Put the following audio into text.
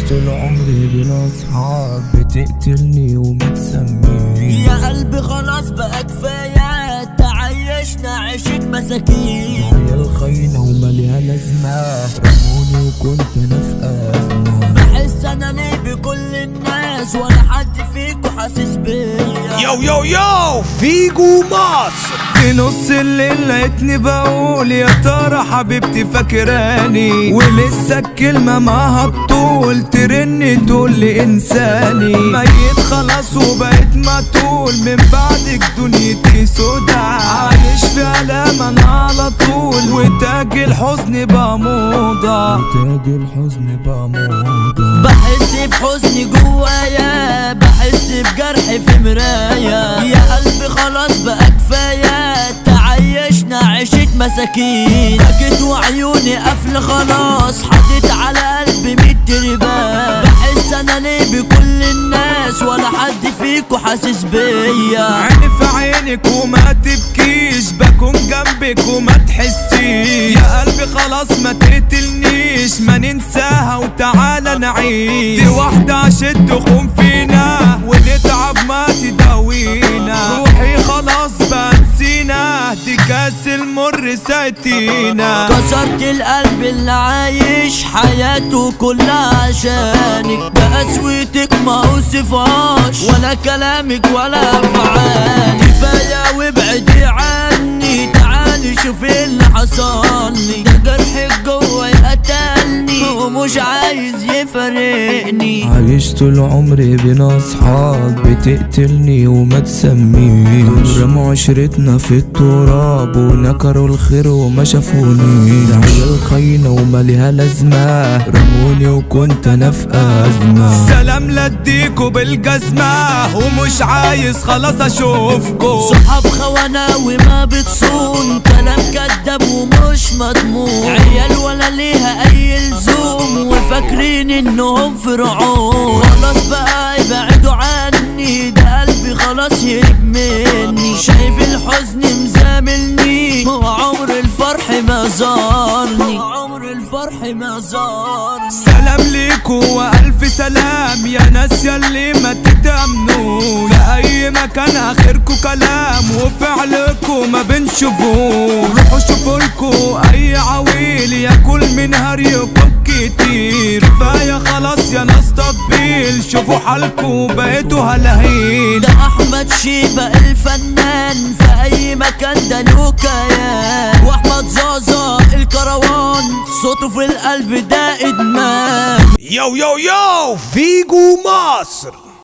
طول عمري بلا اصحاب بتقتلني ومتسميني. يا قلبي خلاص بقى كفاية تعيشنا عيشة مساكين. عيال خاينة وماليها لازمة رموني وكنت انا في ازمة. بحس انا ليه بكل الناس ولا حد فيكو حاسس بيا. يو يو يو فيجو مصر. في نص الليل لقيتني بقول يا ترى حبيبتي فاكراني، ولسه الكلمة معاها بطول ترني تقول لي انساني. ميت خلاص وبقيت مقتول من بعدك دنيتي سودا. عايش في ألام انا على طول وتاج الحزن بقى موضة. وتاج الحزن بقى موضة. بحس بحزني جوايا بحس بجرحي في مرايا. يا قلبي خلاص بقى كفاية تعيشنا عيشة مساكين. سكت وعيوني قفل خلاص حطيت على قلبي 100 تربان. بحس انا ليه بكل الناس ولا حد فيكو حاسس بيا. عيني في عينك وما تبكيش بكون جنبك وما تحسيش. يا قلبي خلاص ما تقتلنيش ما ننساها وتعالى نعيش. دي واحدة عشان تخون فينا ونتعب ما تداوينا. روحي خلاص بقى نسينا دي كاس المر ساتينا. كسرت القلب اللي عايش حياته كلها عشانك. بقسوتك ما اوصفهاش ولا كلامك ولا افعالك. كفايه وابعدي عني تعالي شوفي اللي حصلي. ده جرحك جوا قتلني ومش عايز يفارقني. عايش طول عمري بين اصحاب بتقتلني وما تسميش. رموا عشرتنا في التراب ونكروا الخير وما شافوني. عيال خاينة وماليها لازمة رموني وكنت انا في ازمة. سلام لديكوا بالجزمة ومش عايز خلاص اشوفكوا. صحاب خونة وما بتصون كلام كداب ومش مضمون. عيال ولا ليها اي لزوم وفاكرين انهم فرعون. خلاص بقى يبعدوا عني ده قلبي خلاص يهرب مني. شايف الحزن مزاملني وعمر الفرح ما زارني. عمر الفرح ما زارني. سلام ليكوا والف سلام يا ناس ياللي ما تتأمنوش. في اي مكان اخركوا كلام وفعلكوا ما بنشوفوش. روحوا شوفولكوا اي عويل ياكل من هريكم كتير. كفاية خلاص يا ناس تطبيل شوفوا حالكوا بقيتوا هلاهين. ده احمد شيبة الفنان في اي مكان ده له كيان. واحمد زازا الكروان صوته في القلب ده ادمان. يو يو يو فيجو مصر.